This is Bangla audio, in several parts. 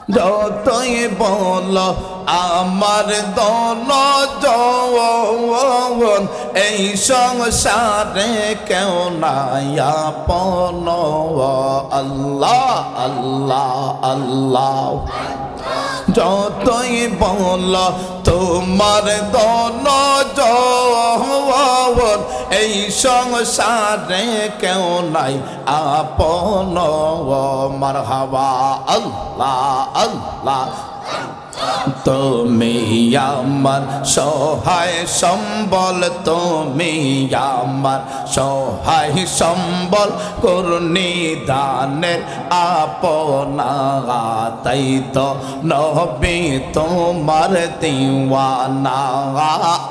যতই বলো আমার দল যৌবন এই সংসারে কেউ নাই আপন আল্লাহ আল্লাহ আল্লাহ যতই বলো তোমার দল যৌবন এই সংসারে কেউ নাই আপন মারহাবা আল্লাহ আল্লাহ তুমি আমার সহায় সম্বল তুমি আমার সহায় সম্বল করুণী দানের আপনা তাই তো নবী তোমার দিওয়ানা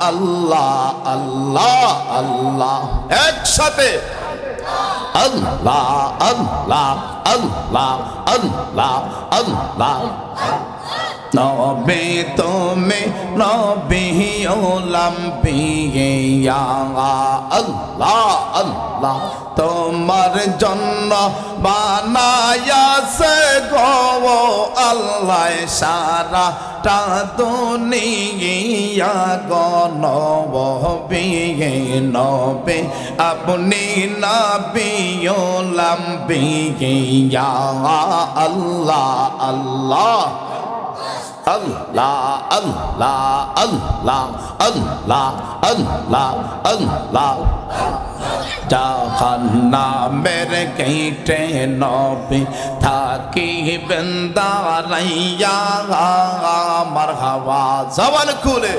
আল্লাহ আল্লাহ আল্লাহ একসাথে আল্লাহ আল্লাহ আল্লাহ আল্লাহ আল্লাহ নবী তুমি নবী ওলাম্বিয়া আল্লাহ আল্লাহ তোমার জন্য বানায়াছে গো আল্লাহ সারা টা দুনিয়া গো নবী নবী আপনি নবী ওলাম্বিয়া আল্লাহ আল্লাহ Allah Allah Allah Allah Allah Allah জাহান্নামের গেটে নবী থাকিবেন দাঁড়াইয়া মারহাবা জবান খুলে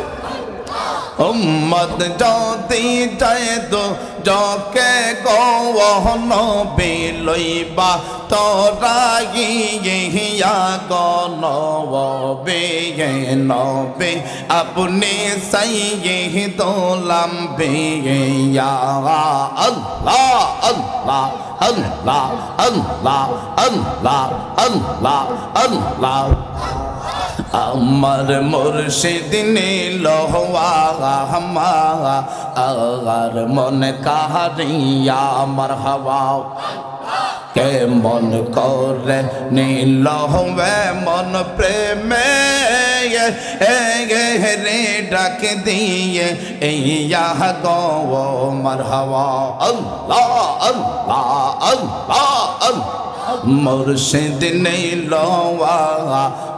উম্মত যদি যায় তো জকে গো নবী লইবা তোরা গিয়া গো নবী নবী আপনি সাইয়্যিদ লাম্বিয়া আল্লাহ আল্লাহ আল্লাহ আল্লাহ আল্লাহ আল্লাহ আল্লাহ আমার মুর্শিদ নীল আগার মন কাহারিয়া মারহাবা কে মন করে নীল মন প্রেমে রে ডাক দিয়ে ইয়া গো মারহাবা আল্লাহ আল্লাহ আল্লাহ আল্লাহ মুর্শিদ নীল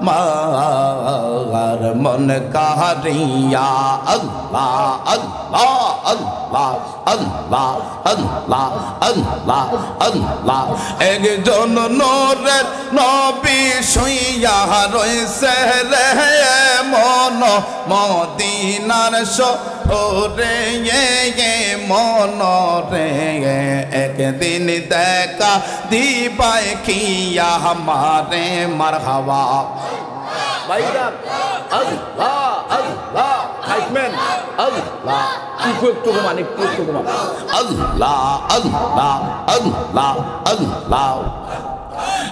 মার মন কাহারিয়া আল্লাহ আল্লাহ আল্লাহ আল্লাহ আল্লাহ আল্লাহ আল্লাহ একজন নূরের নবী শুইয়া রইছে রে মন মদিনার শহরে মন রে একদিন দেখা দিবাই কিয়া আমারে মারহাবা ভাইরা আল্লাহ আল্লাহ হাইকম্যান আল্লাহ একটু ঘুমান আল্লাহ আল্লাহ আল্লাহ আল্লাহ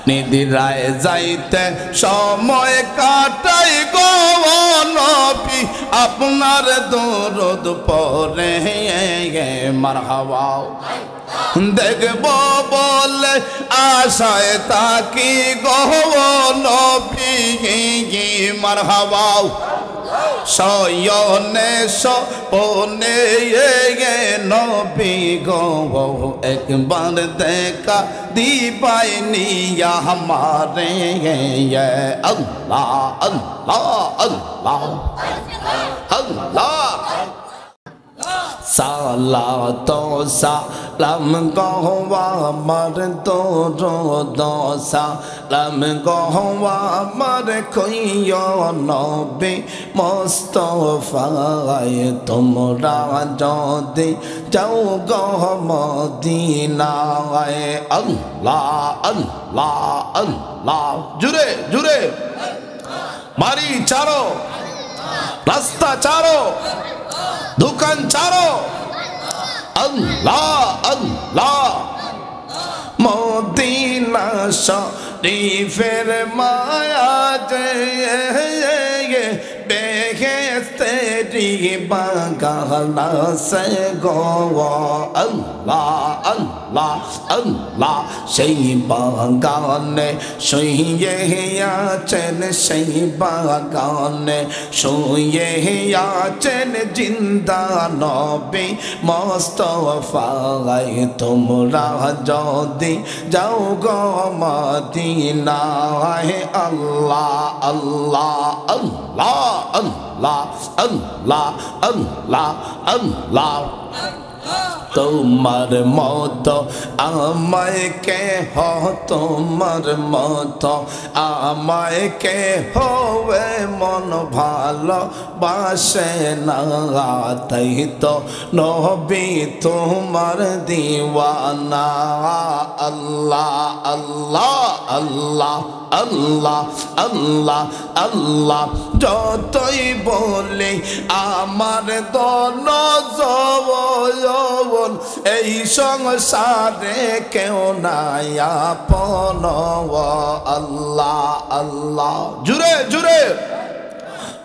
নিদিরায় যাইতে সময় কাটাই গো নবী আপনার দরদ পরে মারহাবা দেখব বলে আশায় তাকি গো নবী মারহাবা শয়নে সপনে নবী গো একবার দেখা দিবাই নিয়া हमारे अल्लाह अल्लाह अल्लाह अल्लाह साला तो सालम गवा मर तो दो सालम गवा मर कोई नबी मुस्तफा तुमरा जदि जाओ गो मदीना अल्लाह अल्लाह अल्लाह जुरे जुरे मारी चारो रास्ता चारो दुकान चारो अल्लाह अल्लाह मदीना शरीफेर माया जे बेहेस्तेरी বাগানা সে গো আল্লাহ আল্লাহ আল্লাহ সেই বাগানে শুয়ে আছেন সেই বাগানে শুয়ে আছেন জিন্দা নবী মুস্তাফা তোমরা যদি যাও গো মদিনায় আল্লাহ আল্লাহ আল্লাহ আল্লাহ আল্লাহ আল্লাহ আল্লাহ তোমার মতো আমায় কে হো তোমার মতো আমায় কে হবে মন ভালো বাসে না তাই তো নবী তোমার দিওয়ানা আল্লাহ আল্লাহ আল্লাহ আল্লাহ আল্লাহ আল্লাহ যতই বলি আমার দন যৌবন এই সংসারে কেউ নাই আপন আল্লাহ আল্লাহ জুড়ে জুড়ে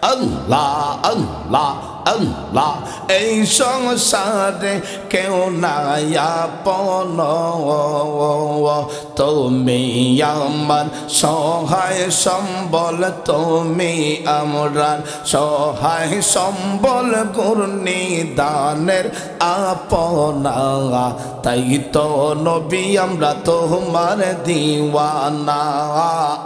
আল্লাহ আল্লাহ আল্লাহ এই সংসারে কেউ নাই আপন তুমি আমার সহায় সম্বল তুমি আমার সহায় সম্বল গুরনি দানের আপনা তাই তো নবী আমরা তোমার দিওয়ানা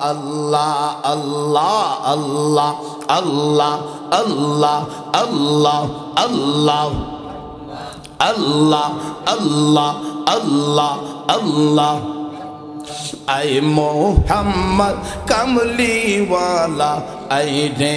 আল্লাহ আল্লাহ আল্লাহ আল্লাহ আল্লাহ আল্লাহ আল্লাহ আল্লাহ আল্লাহ আল্লাহ আল্লাহ আই মোহাম্মদ কামলিওয়ালা আই রে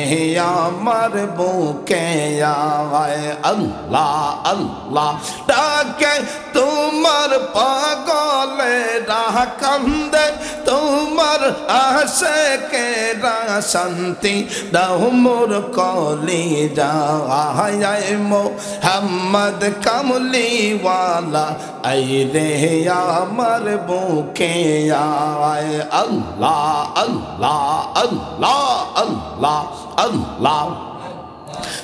আমার বুকে আয় আল্লাহ আল্লাহ ডাকে তোমার পাগলে রাহ কান্দে তোমার আশিকে রা শান্তি দাও মোর কলি যায় মোহাম্মদ কামলিওয়ালা আই রে আমার বুকে আয় আল্লাহ আল্লাহ আল্লাহ আল্লাহ আল্লাহ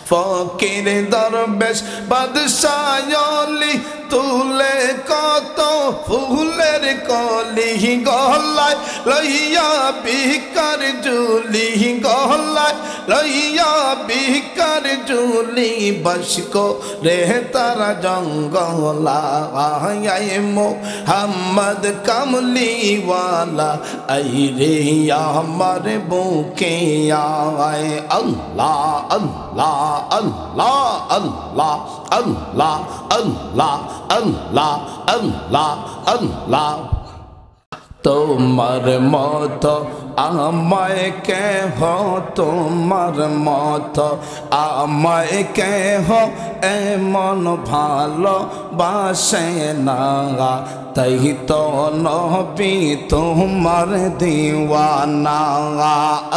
ফকির দরবেশ বাদশায়লি তুলে কত ফুলের কলি গলায় লইয়া বিকার জুলি গলায় লইয়া বিকার জুলি বসকো রে তারা জঙ্গলা আয় মোহাম্মদ কামলিওয়ালা আই রে আমার বুকে আয় আল্লাহ আল্লাহ আল্লাহ আল্লাহ আল্লাহ আল্লাহ আল্লাহ আল্লাহ আল্লাহ তোমার মতো আমায় কে হো তোমার মতো আমায় কে হো এমন ভালো বাসে না তাই তো নবী তোমার দিওয়ানা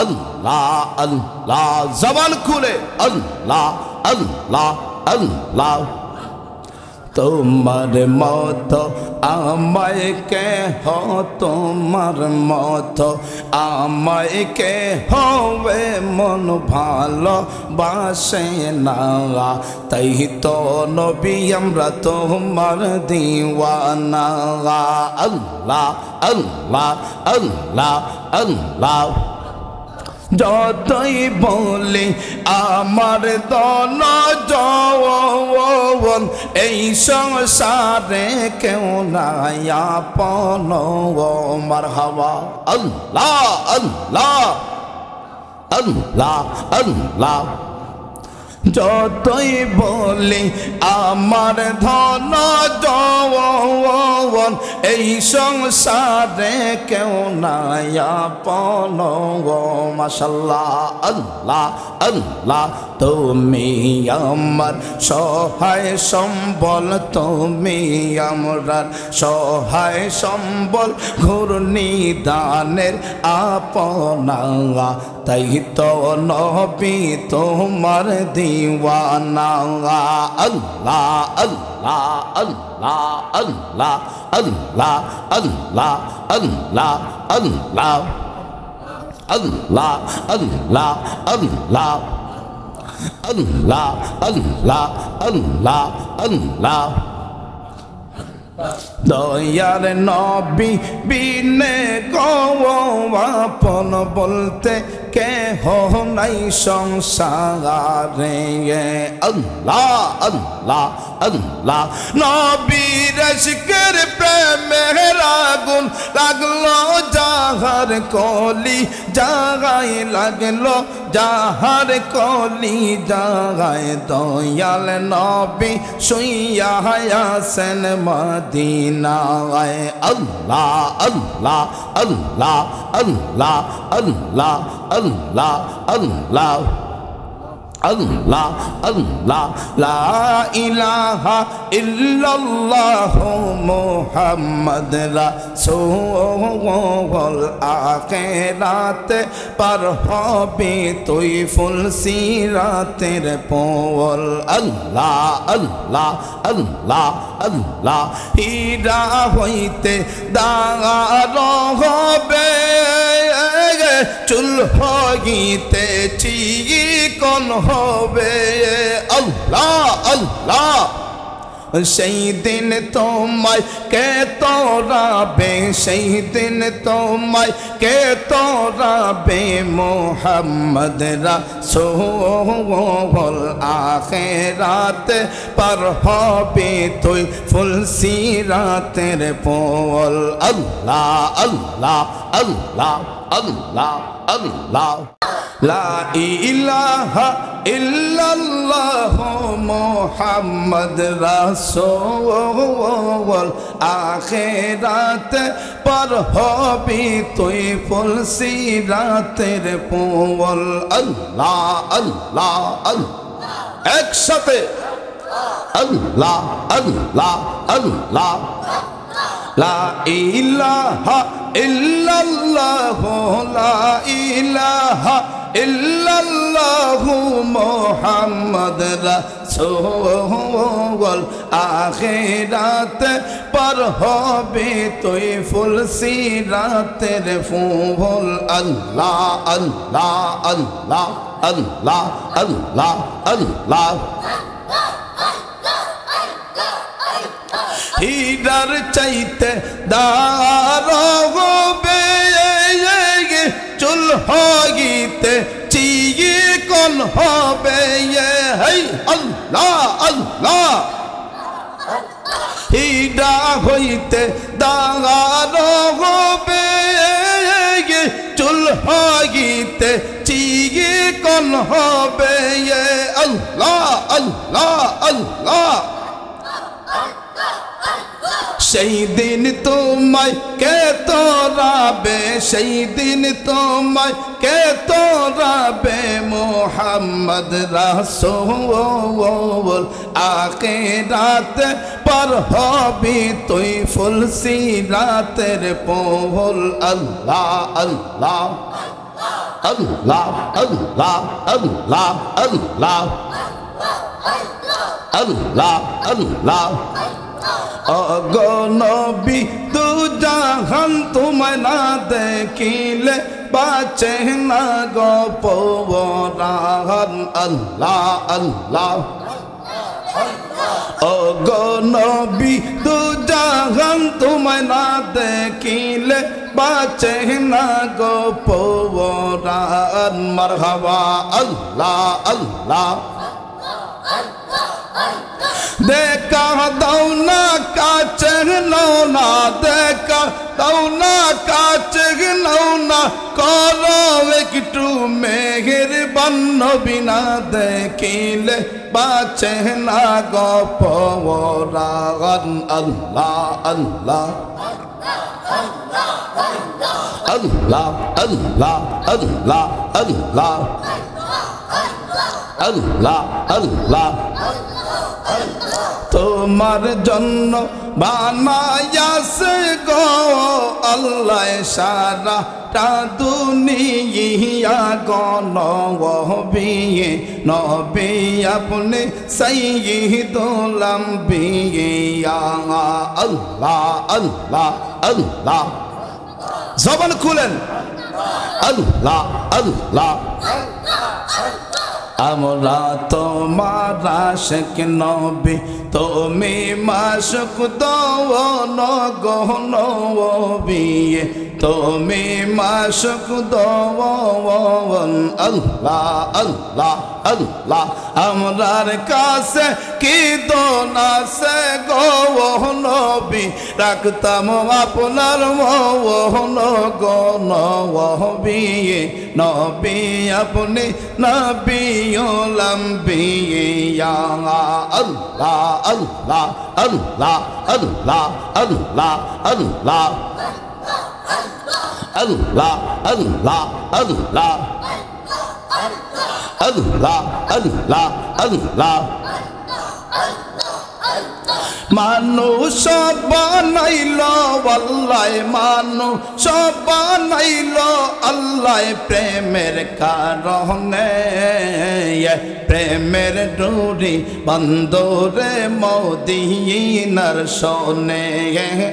আল্লাহ আল্লাহ জবান খুলে আল্লাহ আল্লাহ আল্লাহ তোমার মতো আমায় কে হো তোমার মতো আমায় কে হবে মন ভালো বাসে না তাই তো নবী আমরা তোমার দিওয়ানা আল্লাহ আল্লাহ আল্লাহ আল্লাহ যতই বলি আমার দন যৌবন এই সংসারে কেউ নাই আপন মারহাবা আল্লাহ আল্লাহ আল্লাহ আল্লাহ যতই বলি আমার ধন যৌবন এই সংসারে কেউ নাই আপন মাশাআল্লাহ আল্লাহ আল্লাহ তুমি আমার সহায় সম্বল তুমি আমার সহায় সম্বল ঘূর্ণি দানের আপনা তাই তো নবী তোমার দিওয়ানা আল্লাহ আল্লাহ আল্লাহ আল্লাহ আল্লাহ আল্লাহ আল্লাহ আল্লাহ আল্লাহ আল্লাহ আল্লাহ আল্লাহ আল্লাহ আল্লাহ আল্লাহ দয়ার নবী বিনে গো আপন বলতে কেহ নাই সংসারে আল্লাহ আল্লাহ আল্লাহ নবীর আশিকের প্রেমের আগুন লাগলো যাহার কলি জাগায় লাগলো যাহার কলি জাগায় দয়াল নবী শুইয়া আছেন মদিনায় আল্লাহ আল্লাহ আল্লাহ আল্লাহ আল্লাহ আল্লাহ আল্লাহ আল্লাহ আল্লাহ লা ইলাহা ইল্লাল্লাহ মুহাম্মদ রাসূল আখিরাতে পার হবে তুই ফুল সিরাতের পোল আল্লাহ আল্লাহ আল্লাহ আল্লাহ হীরা হইতে দাঁড় হবে চুল হইতে চিকন হবে আল্লাহ আল্লাহ সেই দিন তোমায় কে তোরাবে সেই দিন তোমায় কে তোরাবে মুহাম্মদ রাসূল আখিরাতে পার হবে তুই ফুল সিরাতের পোল আল্লাহ আল্লাহ আল্লাহ আল্লাহ আল্লাহ লা ইলাহা ইল্লাল্লাহ মুহাম্মদ রাসূল আখিরাতে পার হবি তুই ফুল সিরাতের পোল আল্লাহ আল্লাহ আল্লাহ একসাথে আল্লাহ আল্লাহ আল্লাহ লা ইলাহা ইল্লাল্লাহ লা ইলাহা ইল্লাল্লাহ মুহাম্মদ রাসূল আখিরাতে পার হবে তুই ফুল সিরাতের ফুল আল্লাহ আল্লাহ আল্লাহ আল্লাহ আল্লাহ আল্লাহ হীরার চাইতে দাঁড় হবে চুল হইতে চিকন হবে আল্লাহ আল্লাহ হীরা হইতে দাঁড় হবে চুল হইতে চিকন হবে আল্লাহ আল্লাহ আল্লাহ সেই দিন তোমায় কে তোরাবে সেই দিন তোমায় কে তোরাবে মুহাম্মদ রাসূল আখিরাতে পার হবি তুই ফুল সিরাতের পোল আল্লাহ আল্লাহ আল্লাহ আল্লাহ আল্লাহ আল্লাহ আল্লাহ আল্লাহ ওগো নবী দু জাহান তোমায় না দেখিলে বাঁচে না গো পরাণ আল্লাহ আল্লাহ ওগো নবী দু জাহান তোমায় না দেখিলে বাঁচে না গো পরাণ মারহাবা আল্লাহ আল্লাহ দেখা দাও না কাছে নাও না দেখা দাও না কাছে নাও না করো একটু মেহেরবান বিনা দেখিলে বাঁচে না গো পরাণ আল্লাহ আল্লাহ আল্লাহ আল্লাহ আল্লাহ আল্লাহ আল্লাহ আল্লাহ তোমার জন্য বানায়াছে গো আল্লাহ সারাটা দুনিয়া গো নবী নবী আপনি সাইয়্যিদুল আম্বিয়া আল্লাহ আল্লাহ আল্লাহ জবান খুলেন আল্লাহ আল্লাহ আমরা তোমার আশিক নবী তুমি মাশুক দওয়ান গো নবী তুমি মাশুক দওয়ান আল্লাহ আল্লাহ আল্লাহ আমরার কাছে কি দোন আছে গো নবী রাখতাম আপনার মোহন গো নবী নবী আপনি নবী লম্বিয়া আল্লাহ আল্লাহ আল্লাহ আল্লাহ আল্লাহ আল্লাহ আল্লাহ আল্লাহ আল্লাহ আল্লাহ আল্লাহ আল্লাহ মানুষ বানাইল আল্লাহ মানুষ বানাইল আল্লাহ প্রেমের কারণে প্রেমের ডোরি বন্দরে মদিনার শোনে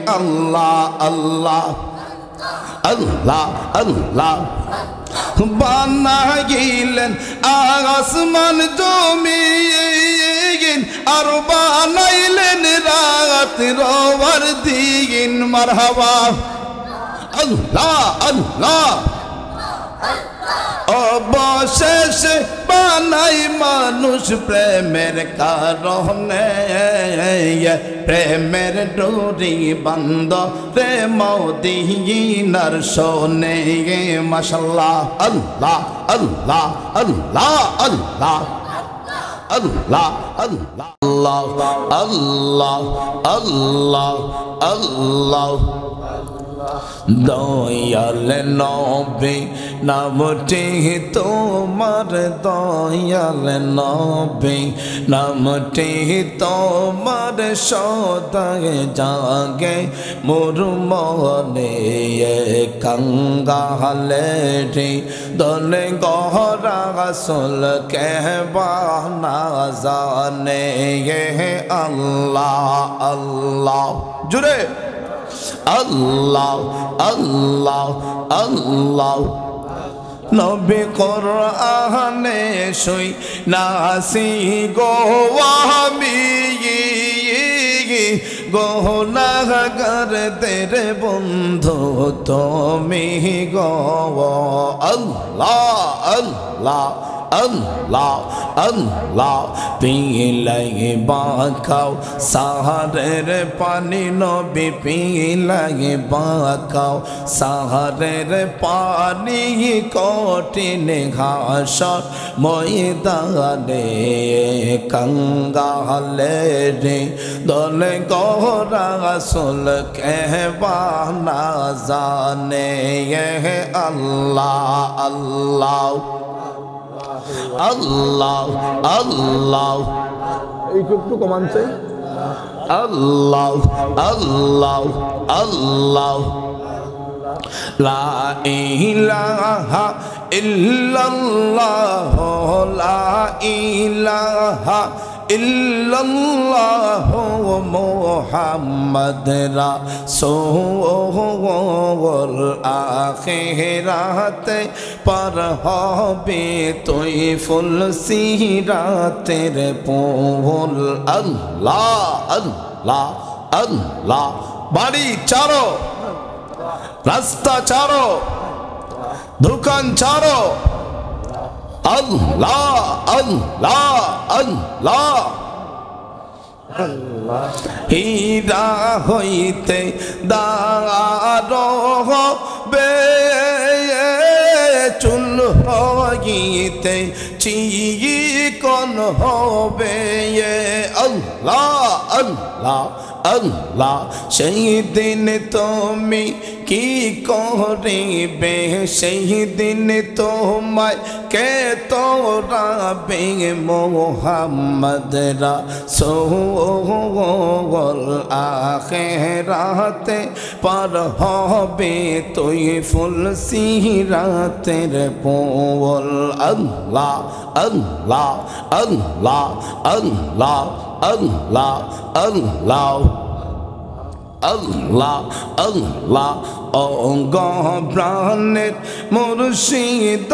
আল্লাহ আল্লাহ আল্লাহ আল্লাহ বানাইলেন আসমান জমিন আর বানাইলেন রাত রোবার দিন মারহাবা আল্লাহ আল্লাহ অবশেষে বানাই মানুষ প্রেমের কারণে প্রেমের ডোরি বন্ধ রে মদিনার শোনে মাশাআল্লাহ আল্লাহ আল্লাহ আল্লাহ আল্লাহ আল্লাহ আল্লাহ আল্লাহ আল্লাহ আল্লাহ দয়াল নবী নামটি তোমার দয়াল নবী নামটি তোমার সদায় জাগে মোর মনে কঙ্গালে রে দলে গহরা আসল কেহবানা জানে আল্লাহ আল্লাহ জুড়ে আল্লাহ আল্লাহ আল্লাহ নবী কোরআনে শুই নাসি গো আমি গুনাহগারদের বন্ধু তুমি গো আল্লাহ আল্লাহ আল্লাহ আল্লাহ পিলাই বাঁকাও সাহারের পানি নবী পিলাই বাঁকাও সাহারের পানি কঠিন ঘাস ময়দানে কঙ্গালে রে দলে গহরা আসল কেহবানা জানে আল্লাহ আল্লাহ আল্লাহ আল্লাহ একটু কমান চাই আল্লাহ আল্লাহ আল্লাহ লা ইলাহা ইল্লাল্লাহ লা ইলাহা ইল্লাল্লাহ মুহাম্মদ রাসূল আখিরাতে পার হবে তুই ফুল সিরাতের ফুল আল্লাহ আল্লাহ আল্লাহ বাড়ি চারো রাস্তা চারো দোকান চারো আল্লাহ আল্লাহ আল্লাহ হীরা হইতে দাঁড়ো হবে চুল হইতে চিকন হবে আল্লাহ আল্লাহ আল্লাহ সেই দিন তুমি কি করিবে সেই দিন তোমায় কে তোরাবে মুহাম্মদ রাসূল আখিরাতে পার হবে তুই ফুল সিরাতের ফুল আল্লাহ আল্লাহ আল্লাহ আল্লাহ আল্লাহ আল্লাহ আল্লাহ আল্লাহ অঙ্গ প্রাণের মুর্শিদ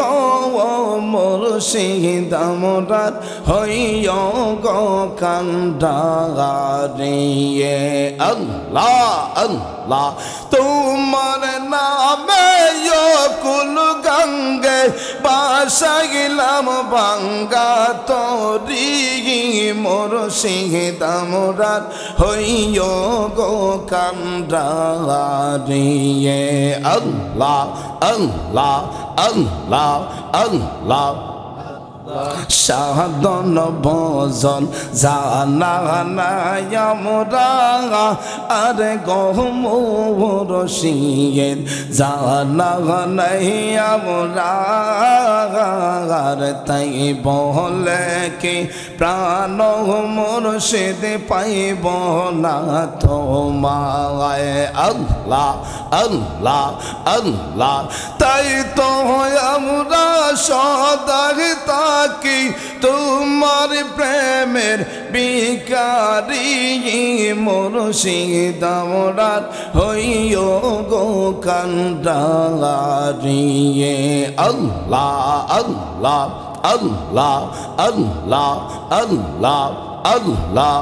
মুর্শিদ আমরার হইয় গো কান্ডারে আল্লাহ আল্লাহ তোমার নামে কুল গঙ্গে বাসাইলাম বাঙ্গা তরি মুর্শিদ আমরার হইয় গো কান্ডারে আল্লাহ আল্লাহ আল্লাহ আল্লাহ সাধন ভজন জানা নাই আমরা আরে গহমুর সিংহের জানা নাই আমরা তাই বলে কি প্রাণ মুর্শিদ পাইব না তোমায় আল্লাহ আল্লাহ আল্লাহ তাই তো আমরা সদা কি তোমার প্রেমের বিকারি মুর্শিদ আমরার হইও গো কান্ডারি আল্লাহ আল্লাহ আল্লাহ আল্লাহ আল্লাহ আল্লাহ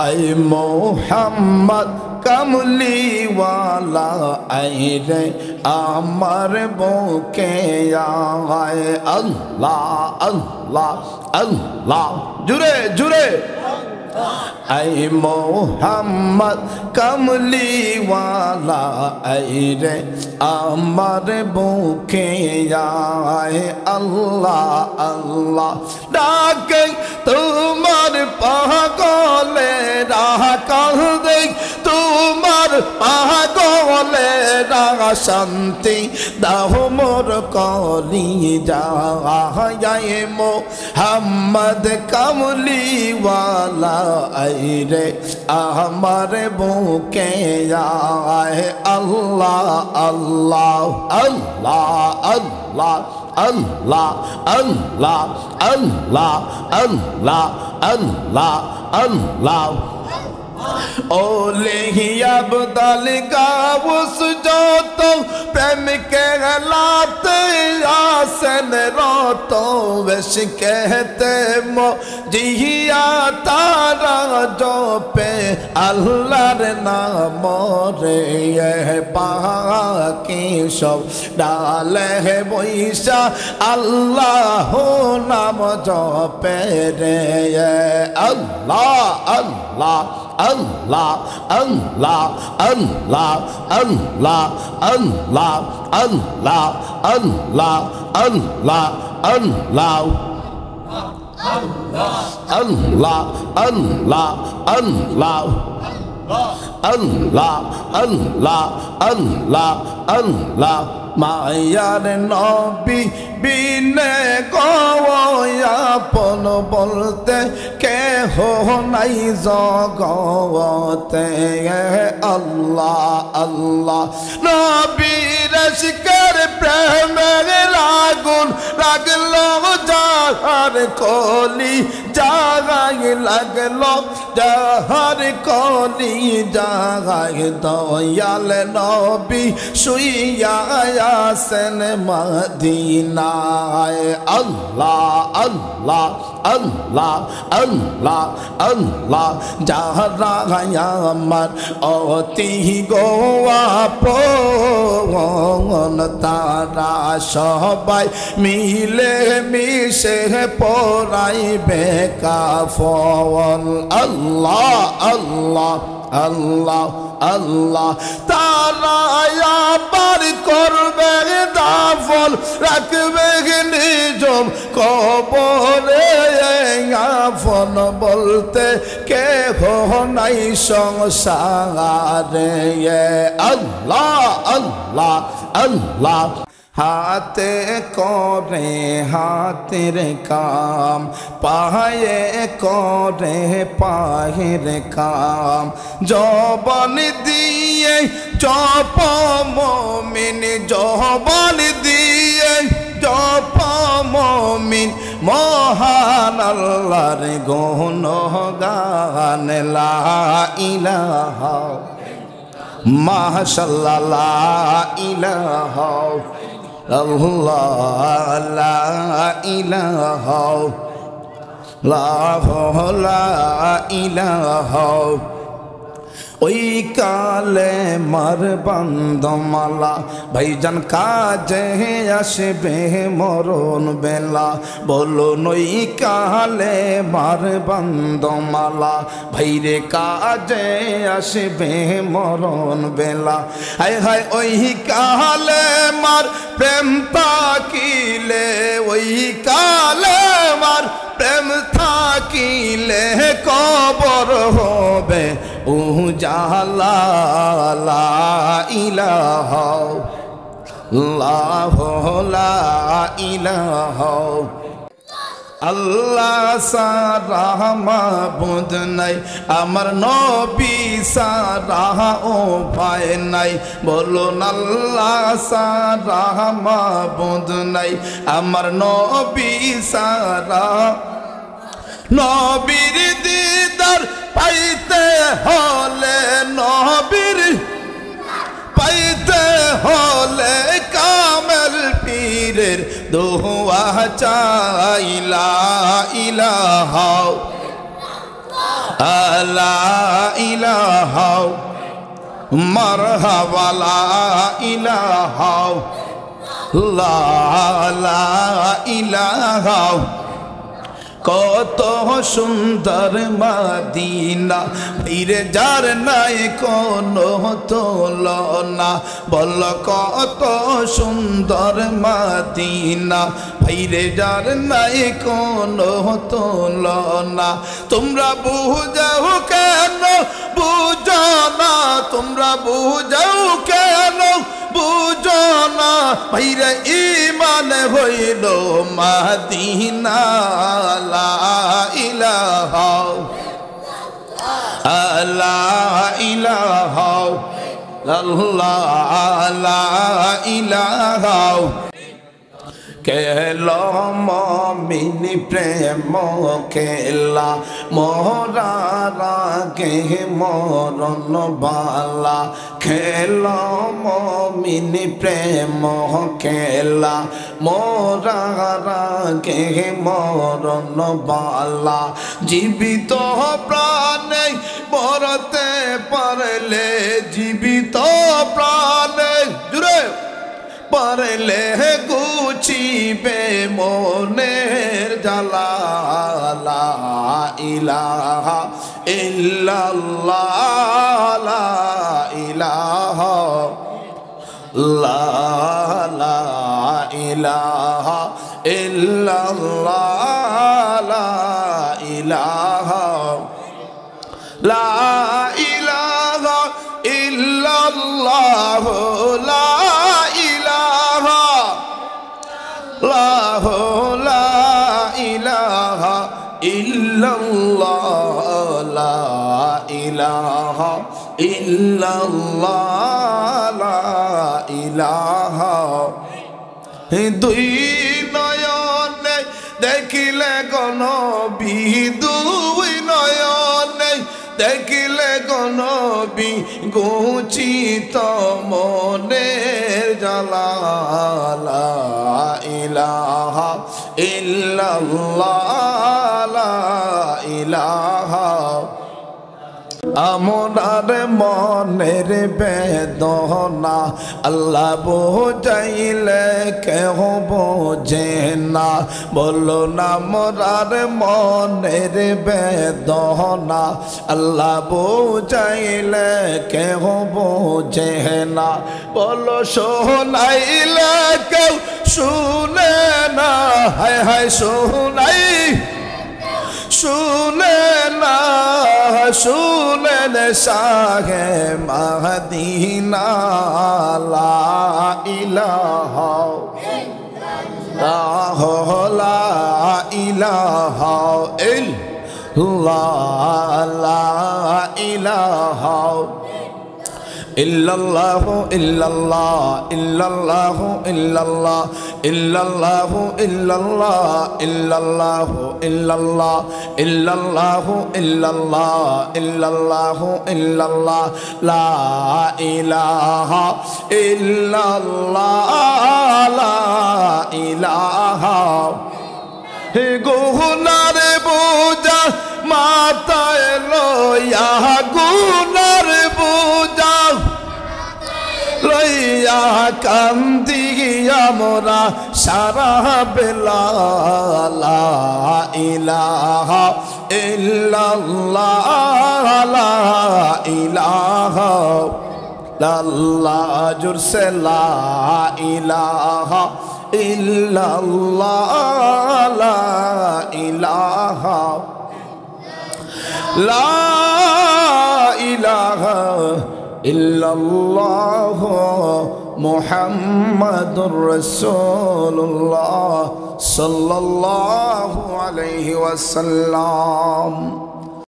আই মোহাম্মদ কমলিওয়ালা আই রে আমার বুকে আয় আল্লাহ আল্লাহ আল্লাহ জুড়ে জুড়ে আই মোহাম্মদ কমলিওয়ালা আই রে আমার বুকে আয় আল্লাহ আল্লাহ ডাকে তোমার পাগলে রাখাল দেখ তোমার পাগলে রাখা শান্তি দাও মোর কলি যায় মোহাম্মদ কমলিওয়ালা আই রে আমার বুকে আয় আল্লাহ আল্লাহ আল্লাহ আল্লাহ আল্লাহ আল্লাহ আল্লাহ আল্লাহ আল্লাহ আল্লাহ ওলে আবদাল গাউস যত প্রেম কে গলাতে আসেন রত বেশ कहते মো জিয়া তারা জপে আল্লাহর নাম রে পাকি সব ডালে বৈশা আল্লাহ নাম জপে রে আল্লাহ আল্লাহ Allah Allah Allah Allah Allah Allah Allah Allah Allah Allah Allah Allah Allah Allah Allah Allah মায়ার নবী বিনে আপন বলতে কেহ নাই জগতে আল্লাহ আল্লাহ নবীর শিকার প্রেমের আগুন লাগলো যাহার কলি জাগাই লাগলো যাহার কলি জাগাই দয়াল নবী শুইয়া আছেন মদিনায় আল্লাহ আল্লাহ আল্লাহ আল্লাহ আল্লাহ যাহারা আমার অতি গোয়াপন তারা সবাই মিলে মিশে পড়াইবে কাফন আল্লাহ আল্লাহ আল্লাহ আল্লাহ তারা আবার করবে দাফন রাখবে নিজম কবরে আফন বলতে কেহ নাই সংসারে আল্লাহ আল্লাহ আল্লাহ হাতে করে হাতের কাম পায়ে করে পায়ের কাম জবান দিয়ে জপ মুমিন জবান দিয়ে জপ মুমিন মহান আল্লাহর গুণগান লা ইলাহা মাশাআল্লাহ লা ইলাহা ইল্লাল্লাহ লা ইলাহা লা ইলাহা ওই কালে মার বান্দমালা ভাইজান কাজে আসবে মরণ বেলা বলুন ওই কালে মার বান্দমালা ভাইরে কাজে আসবে মরণ বেলা হায় হায় ওই কালে মার প্রেম থাকিলে ওই কালে মার প্রেম থাকিলে কবর হবে উজালা লা ইলাহা ইল্লাল্লাহ লা ইলাহা আল্লাহ সারা মাবুদ নাই আমার নবী সারা ও পায় নাই বলুন আল্লাহ সারা মাবুদ নাই আমার নবী সারা নবীর দিদার পাইতে হলে নবীর পাইতে হলে কামেল পীরের দোয়া চাই লা ইলাহা লা ইলাহা মারহাবা লা ইলাহা লা ইলাহা কত সুন্দর মদিনা ফিরে যার নাই কোনো তুলনা বল কত সুন্দর মদিনা ফিরে যার নাই কোনো তুলনা তোমরা বুঝাও কেন বুঝো না তোমরা বুঝাও কেন বুঝো না ভাইরে ঈমান হইল মদিনা লা ইলাহা লা ইলাহা লা ইলাহা কেলা মমিন প্রেম কেলা মোরারা কে মরণ বালা খেলা মমিন প্রেম কেলা মোরারা কে মরণ বালা জীবিত প্রাণে মরতে পারলে জীবিত প্রাণে জুড়ে পারলে গুছিবে মনের জ্বালা লা ইলাহা ইল্লাল্লাহ লা ইলাহা লা ইলাহা ইল্লাল্লাহ লা ইলাহা লা ইলাহা ইল্লাল্লাহ লা লা ইলাহা ইল্লাল্লাহ লা ইলাহা ইল্লাল্লাহ লা ইলাহা দুই নয়নে দেখিলে গনবী দুই নয়নে দেখিলে গনবী গুচিত মনের জ্বালা লা ইলাহা ইল্লাল্লাহ লা ইলাহা আমরার মনের বেদনা আল্লাহ বোঝাইলে কেহ বোঝে না বলো না আমরার মনের বেদনা আল্লাহ বোঝাইলে কেহ বোঝে না বলো শোনাইলে কেউ শুনে না হায় হায় শোনাই শুনে না শুনেন শাহে মদিনা লা ইলাহা লা ইলাহা ইল্লাল্লাহ লা ইলাহা ইল্লাল্লাহু ইল্লাল্লাহ ইল্লাল্লাহু ইল্লাল্লাহ ইল্লাল্লাহু ইল্লাল্লাহ ইল্লাল্লাহু ইল্লাল্লাহ ইল্লাল্লাহু ইল্লাল্লাহ ইল্লাল্লাহু ইল্লাল্লাহ লা ইলাহা ইল্লাল্লাহ লা ইলাহা হে গুনার বোঝা মাথায় লইয়া গুনার বোঝা লইয়া কান্দি আমরা সারা বেলা লা ইলাহা ইল্লাল্লাহ লা ইলাহা ইল্লাল্লাহ জোরসে লা ইলাহা ইল্লাল্লাহ লা ইলাহা লা ইলাহা ইল্লাল্লাহ মুহাম্মাদুর রাসূলুল্লাহ সাল্লাল্লাহু আলাইহি ওয়াসাল্লাম।